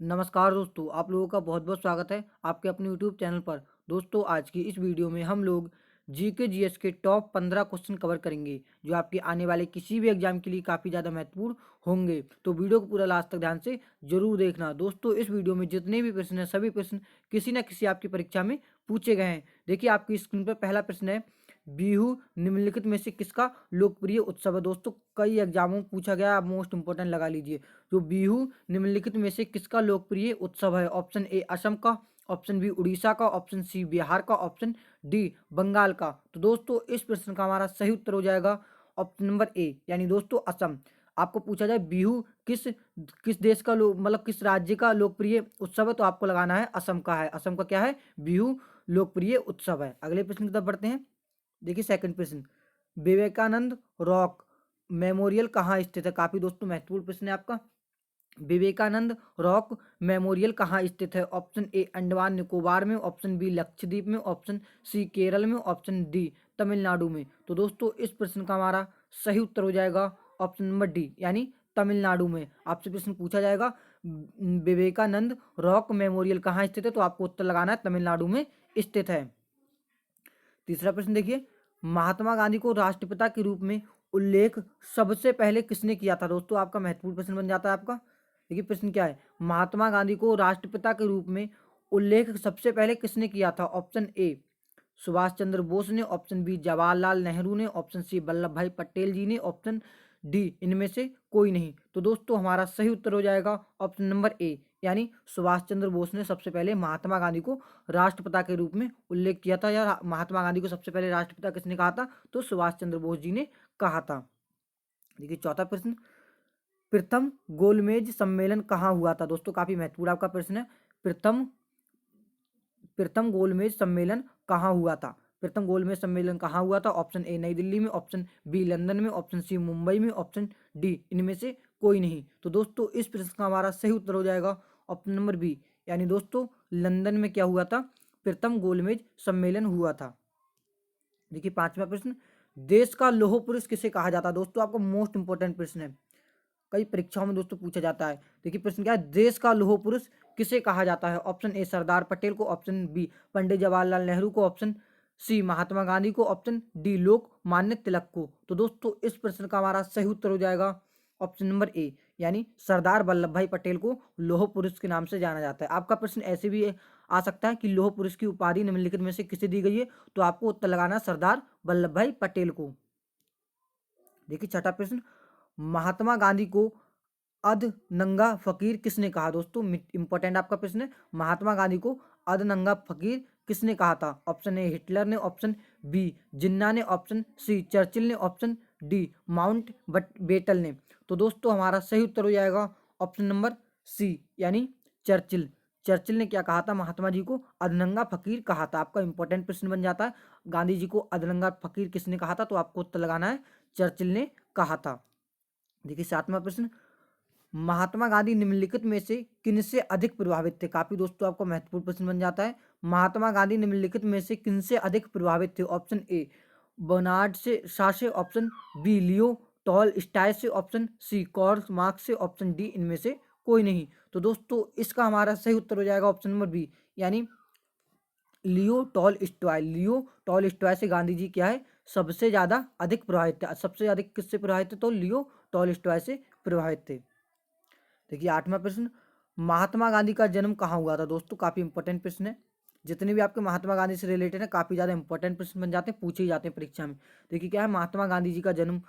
नमस्कार दोस्तों, आप लोगों का बहुत बहुत स्वागत है आपके अपने यूट्यूब चैनल पर। दोस्तों, आज की इस वीडियो में हम लोग जीके जीएस के टॉप 15 क्वेश्चन कवर करेंगे जो आपके आने वाले किसी भी एग्जाम के लिए काफ़ी ज़्यादा महत्वपूर्ण होंगे। तो वीडियो को पूरा लास्ट तक ध्यान से जरूर देखना। दोस्तों, इस वीडियो में जितने भी प्रश्न हैं सभी प्रश्न किसी न किसी आपकी परीक्षा में पूछे गए हैं। देखिए, आपकी स्क्रीन पर पहला प्रश्न है, बिहू निम्नलिखित में से किसका लोकप्रिय उत्सव है। दोस्तों, कई एग्जामों में पूछा गया, आप मोस्ट इंपोर्टेंट लगा लीजिए। जो बिहू निम्नलिखित में से किसका लोकप्रिय उत्सव है। ऑप्शन ए असम का, ऑप्शन बी उड़ीसा का, ऑप्शन सी बिहार का, ऑप्शन डी बंगाल का। तो दोस्तों, इस प्रश्न का हमारा सही उत्तर हो जाएगा ऑप्शन नंबर ए, यानी दोस्तों असम। आपको पूछा जाए बिहू किस किस देश का मतलब किस राज्य का लोकप्रिय उत्सव है, तो आपको लगाना है असम का है। असम का क्या है, बिहू लोकप्रिय उत्सव है। अगले प्रश्न की तरफ बढ़ते हैं। देखिए, सेकंड प्रश्न, विवेकानंद रॉक मेमोरियल कहाँ स्थित है। काफी दोस्तों महत्वपूर्ण प्रश्न है आपका। विवेकानंद रॉक मेमोरियल कहाँ स्थित है। ऑप्शन ए अंडमान निकोबार में, ऑप्शन बी लक्षद्वीप में, ऑप्शन सी केरल में, ऑप्शन डी तमिलनाडु में। तो दोस्तों, इस प्रश्न का हमारा सही उत्तर हो जाएगा ऑप्शन नंबर डी, यानी तमिलनाडु में। आपसे प्रश्न पूछा जाएगा विवेकानंद रॉक मेमोरियल कहाँ स्थित है, तो आपको उत्तर लगाना है तमिलनाडु में स्थित है। तीसरा प्रश्न देखिए, महात्मा गांधी को राष्ट्रपिता के रूप में उल्लेख सबसे पहले किसने किया था। दोस्तों, आपका महत्वपूर्ण प्रश्न बन जाता है आपका। देखिए, प्रश्न क्या है, महात्मा गांधी को राष्ट्रपिता के रूप में उल्लेख सबसे पहले किसने किया था। ऑप्शन ए सुभाष चंद्र बोस ने, ऑप्शन बी जवाहरलाल नेहरू ने, ऑप्शन सी वल्लभ भाई पटेल जी ने, ऑप्शन डी इनमें से कोई नहीं। तो दोस्तों, हमारा सही उत्तर हो जाएगा ऑप्शन नंबर ए, यानी सुभाष चंद्र बोस ने सबसे पहले महात्मा गांधी को राष्ट्रपिता के रूप में उल्लेख किया था। या महात्मा गांधी को सबसे पहले राष्ट्रपिता किसने कहा था, तो सुभाष चंद्र बोस जी ने कहा था। देखिए, चौथा प्रश्न, प्रथम गोलमेज सम्मेलन कहाँ हुआ था। दोस्तों, काफी महत्वपूर्ण आपका प्रश्न है। प्रथम प्रथम गोलमेज सम्मेलन कहाँ हुआ था। प्रथम गोलमेज सम्मेलन कहाँ हुआ था। ऑप्शन ए नई दिल्ली में, ऑप्शन बी लंदन में, ऑप्शन सी मुंबई में, ऑप्शन डी इनमें से कोई नहीं। तो दोस्तों, इस प्रश्न का हमारा सही उत्तर हो जाएगा ऑप्शन नंबर बी, यानी दोस्तों लंदन में क्या हुआ था, प्रथम गोलमेज सम्मेलन हुआ था। देखिए, पांचवा प्रश्न, देश का लौह पुरुष किसे कहा जाता है। दोस्तों, आपको मोस्ट इंपोर्टेंट प्रश्न है, कई परीक्षाओं में दोस्तों पूछा जाता है। देखिए, प्रश्न क्या है, देश का लौह पुरुष किसे कहा जाता है। ऑप्शन ए सरदार पटेल को, ऑप्शन बी पंडित जवाहरलाल नेहरू को, ऑप्शन सी महात्मा गांधी को, ऑप्शन डी लोकमान्य तिलक को। तो दोस्तों, इस प्रश्न का हमारा सही उत्तर हो जाएगा ऑप्शन नंबर ए, यानी सरदार वल्लभ भाई पटेल को लौह पुरुष के नाम से जाना जाता है। आपका प्रश्न ऐसे भी आ सकता है कि लौह पुरुष की उपाधि निम्नलिखित में से किसे दी गई है, तो आपको उत्तर लगाना सरदार वल्लभ भाई पटेल को। देखिए, छठा प्रश्न, महात्मा गांधी को अध नंगा फकीर किसने कहा। दोस्तों, इंपॉर्टेंट आपका प्रश्न है, महात्मा गांधी को अध नंगा फकीर किसने कहा था। ऑप्शन ए हिटलर ने, ऑप्शन बी जिन्ना ने, ऑप्शन सी चर्चिल ने, ऑप्शन डी माउंट बेटल ने। तो दोस्तों, हमारा सही उत्तर हो जाएगा ऑप्शन नंबर सी, यानी चर्चिल। चर्चिल ने क्या कहा था, महात्मा जी को अधनंगा फकीर कहा था। आपका इंपॉर्टेंट प्रश्न बन जाता है, गांधी जी को अधनंगा फकीर किसने कहा था, तो आपको उत्तर लगाना है चर्चिल ने कहा था। देखिए, सातवां प्रश्न, महात्मा गांधी निम्नलिखित में से किनसे अधिक प्रभावित थे। काफी दोस्तों आपको महत्वपूर्ण प्रश्न बन जाता है, महात्मा गांधी निम्नलिखित में से किनसे अधिक प्रभावित थे। ऑप्शन ए बर्नार्ड से शा से, ऑप्शन बी लियो टॉल स्टाइ से, ऑप्शन सी कार्ल मार्क्स से, ऑप्शन डी इनमें से कोई नहीं। तो दोस्तों, इसका हमारा सही उत्तर हो जाएगा ऑप्शन नंबर बी, यानी लियो टॉल स्टॉय। लियो टॉल स्टॉय से गांधी जी क्या है, सबसे ज्यादा अधिक प्रभावित थे। सबसे अधिक किससे प्रभावित थे, तो लियो टॉल स्टॉय से प्रभावित थे। देखिए, आठवां प्रश्न, महात्मा गांधी का जन्म कहाँ हुआ था। दोस्तों, काफी इंपॉर्टेंट प्रश्न है, जितने भी आपके महात्मा गांधी से रिलेटेड है काफी ज्यादा इंपॉर्टेंट प्रश्न बन जाते हैं, पूछे ही जाते हैं परीक्षा में। देखिए, क्या है, महात्मा गांधी जी का जन्म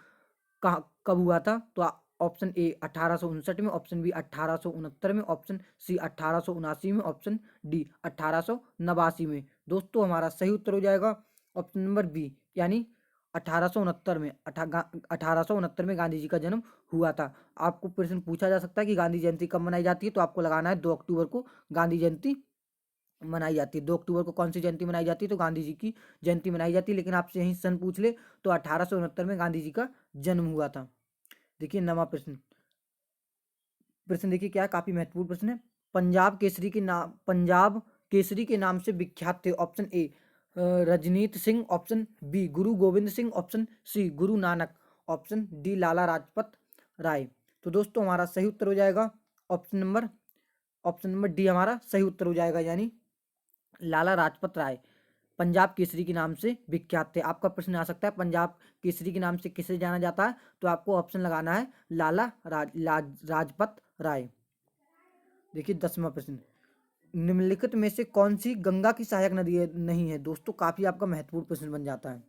कहाँ कब हुआ था, तो ऑप्शन ए 1859 में, ऑप्शन बी 1869 में, ऑप्शन सी 1879 में, ऑप्शन डी 1889 में। दोस्तों, हमारा सही उत्तर हो जाएगा ऑप्शन नंबर बी, यानी 1869 में। 1869 में गांधी जी का जन्म हुआ था। आपको प्रश्न पूछा जा सकता है कि गांधी जयंती कब मनाई जाती है, तो आपको लगाना है 2 अक्टूबर को गांधी जयंती मनाई जाती है। 2 अक्टूबर को कौन सी जयंती मनाई जाती है, तो गांधी जी की जयंती मनाई जाती है। लेकिन आपसे यही सन पूछ ले तो 1869 में गांधी जी का जन्म हुआ था। देखिए, नवा प्रश्न, प्रश्न देखिए क्या है, काफी महत्वपूर्ण प्रश्न है। पंजाब केसरी के नाम से विख्यात थे। Option A Rajneet Singh, option B Guru Gobind Singh, option C Guru Nanak, option D Lala Lajpat Rai. तो दोस्तों, हमारा सही उत्तर हो जाएगा option number option number D हमारा सही उत्तर हो जाएगा, यानी लाला लाजपत राय पंजाब केसरी के नाम से विख्यात थे। आपका प्रश्न आ सकता है पंजाब केसरी के नाम से किसे जाना जाता है, तो आपको ऑप्शन लगाना है लाला राजपत राय। देखिए 10वां प्रश्न, निम्नलिखित में से कौन सी गंगा की सहायक नदी नहीं है। दोस्तों काफी आपका महत्वपूर्ण प्रश्न बन जाता है।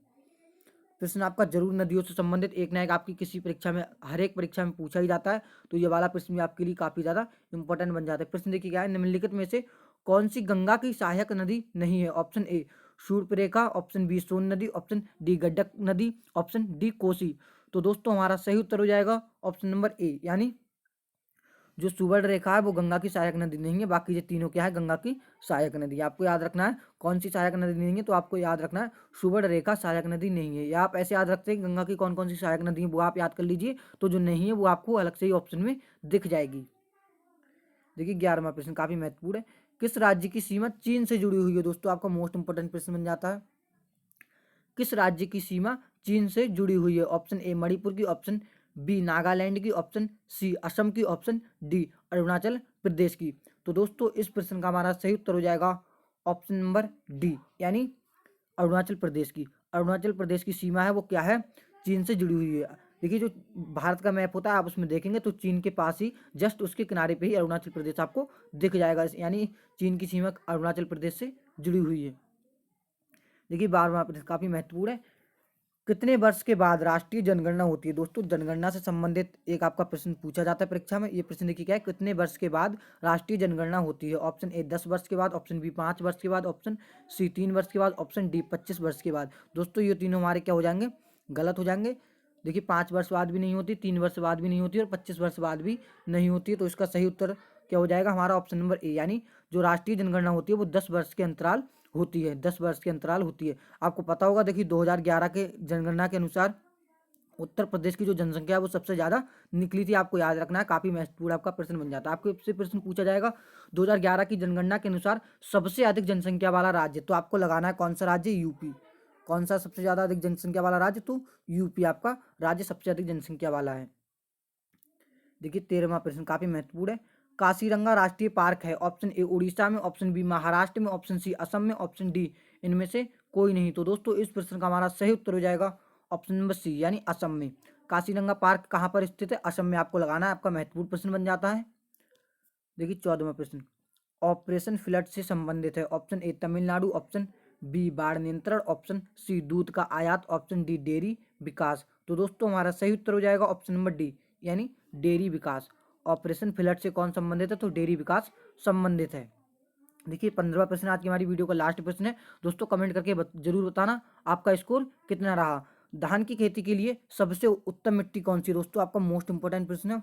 प्रश्न आपका जरूर नदियों से संबंधित एक ना एक आपकी किसी परीक्षा में, हर एक परीक्षा में पूछा ही जाता है, तो ये वाला प्रश्न भी आपके लिए काफी ज्यादा इंपॉर्टेंट बन जाता है। प्रश्न देखिए क्या है, निम्नलिखित में से कौन सी गंगा की सहायक नदी नहीं है। ऑप्शन ए शूर्परेखा, ऑप्शन बी सोन नदी, ऑप्शन डी गंडक नदी, ऑप्शन डी कोसी। तो दोस्तों हमारा सही उत्तर हो जाएगा ऑप्शन नंबर ए, यानी जो सुवर्ण रेखा है वो गंगा की सहायक नदी नहीं है, बाकी ये तीनों क्या है गंगा की सहायक नदी। आपको याद रखना है कौन सी सहायक नदी नहीं है, तो आपको याद रखना है सुवर्ण रेखा सहायक नदी नहीं है, या आप ऐसे याद रखते हैं कि गंगा की कौन कौन सी सहायक नदी है वो आप याद कर लीजिए, तो जो नहीं है वो आपको अलग से ही ऑप्शन में दिख जाएगी। देखिए 11वां प्रश्न काफी महत्वपूर्ण है, किस राज्य की सीमा चीन से जुड़ी हुई है। दोस्तों आपका मोस्ट इंपोर्टेंट प्रश्न बन जाता है, किस राज्य की सीमा चीन से जुड़ी हुई है। ऑप्शन ए मणिपुर की, ऑप्शन बी नागालैंड की, ऑप्शन सी असम की, ऑप्शन डी अरुणाचल प्रदेश की। तो दोस्तों इस प्रश्न का हमारा सही उत्तर हो जाएगा ऑप्शन नंबर डी, यानी अरुणाचल प्रदेश की। अरुणाचल प्रदेश की सीमा है वो क्या है, चीन से जुड़ी हुई है। देखिए जो भारत का मैप होता है आप उसमें देखेंगे तो चीन के पास ही जस्ट उसके किनारे पे ही अरुणाचल प्रदेश आपको दिख जाएगा, यानी चीन की सीमा अरुणाचल प्रदेश से जुड़ी हुई है। देखिए 12वां प्रश्न काफी महत्वपूर्ण है, कितने वर्ष के बाद राष्ट्रीय जनगणना होती है। दोस्तों जनगणना से संबंधित एक आपका प्रश्न पूछा जाता है परीक्षा में। ये प्रश्न देखिए क्या है, कितने वर्ष के बाद राष्ट्रीय जनगणना होती है। ऑप्शन ए 10 वर्ष के बाद, ऑप्शन बी 5 वर्ष के बाद, ऑप्शन सी 3 वर्ष के बाद, ऑप्शन डी 25 वर्ष के बाद। दोस्तों ये तीनों हमारे क्या हो जाएंगे, गलत हो जाएंगे। देखिए 5 वर्ष बाद भी नहीं होती, 3 वर्ष बाद भी नहीं होती और 25 वर्ष बाद भी नहीं होती है। तो इसका सही उत्तर क्या हो जाएगा हमारा ऑप्शन नंबर ए, यानी जो राष्ट्रीय जनगणना होती है वो 10 वर्ष के अंतराल होती है, 10 वर्ष के अंतराल होती है। आपको पता होगा देखिए 2011 के जनगणना के अनुसार उत्तर प्रदेश की जो जनसंख्या है वो सबसे ज्यादा निकली थी। आपको याद रखना है, काफी महत्वपूर्ण आपका प्रश्न बन जाता है। आपको इससे प्रश्न पूछा जाएगा 2011 की जनगणना के अनुसार सबसे अधिक जनसंख्या वाला राज्य, तो आपको लगाना है कौन सा राज्य, यूपी। कौन सा सबसे ज्यादा अधिक जनसंख्या वाला राज्य, तो यूपी आपका राज्य सबसे अधिक जनसंख्या वाला है। देखिए 13वां प्रश्न काफी महत्वपूर्ण है, कासीरंगा राष्ट्रीय पार्क है। ऑप्शन ए उड़ीसा में, ऑप्शन बी महाराष्ट्र में, ऑप्शन सी असम में, ऑप्शन डी इनमें से कोई नहीं। तो दोस्तों इस प्रश्न का हमारा सही उत्तर हो जाएगा ऑप्शन नंबर सी, यानी असम में। कासीरंगा पार्क कहाँ पर स्थित है, असम में आपको लगाना है, आपका महत्वपूर्ण प्रश्न बन जाता है। देखिए 14वां प्रश्न, ऑपरेशन फ्लड से संबंधित है। Option A Tamil Nadu, option B बाढ़ नियंत्रण, ऑप्शन सी दूध का आयात, ऑप्शन डी डेयरी विकास। तो दोस्तों हमारा सही उत्तर हो जाएगा ऑप्शन नंबर डी, यानी डेयरी विकास। ऑपरेशन फ्लड से कौन संबंधित है, तो डेयरी विकास संबंधित है। देखिए 15वां प्रश्न आज की हमारी वीडियो का लास्ट प्रश्न है। दोस्तों कमेंट करके जरूर बताना आपका स्कोर कितना रहा। धान की खेती के लिए सबसे उत्तम मिट्टी कौन सी है। दोस्तों आपका मोस्ट इंपोर्टेंट प्रश्न है,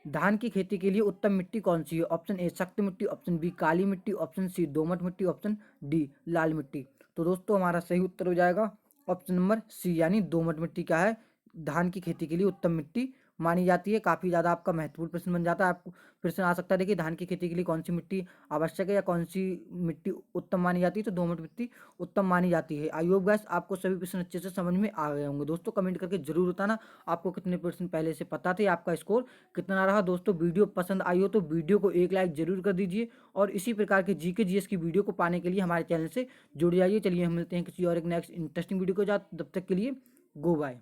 धान की खेती के लिए उत्तम मिट्टी कौन सी है। ऑप्शन ए सख्त मिट्टी, ऑप्शन बी काली मिट्टी, ऑप्शन सी दोमट मिट्टी, ऑप्शन डी लाल मिट्टी। तो दोस्तों हमारा सही उत्तर हो जाएगा ऑप्शन नंबर सी, यानी दोमट मिट्टी क्या है, धान की खेती के लिए उत्तम मिट्टी मानी जाती है। काफी ज्यादा आपका महत्वपूर्ण प्रश्न बन जाता है। आपको प्रश्न आ सकता है देखिए धान की खेती के लिए कौन सी मिट्टी आवश्यक है या कौन सी मिट्टी उत्तम मानी जाती है, तो दोमट मिट्टी उत्तम मानी जाती है। आई होप गाइस आपको सभी प्रश्न अच्छे से समझ में आ गए होंगे। दोस्तों कमेंट करके जरूर बताना आपको कितने प्रश्न पहले से पता थे, आपका स्कोर कितना रहा। दोस्तों वीडियो पसंद आई हो तो वीडियो को एक लाइक जरूर कर दीजिए, और इसी प्रकार के जीके जीएस की वीडियो को पाने के लिए हमारे चैनल से जुड़ जाइए। चलिए हम मिलते हैं किसी और एक नेक्स्ट इंटरेस्टिंग वीडियो को, तब तक के लिए गो बाय।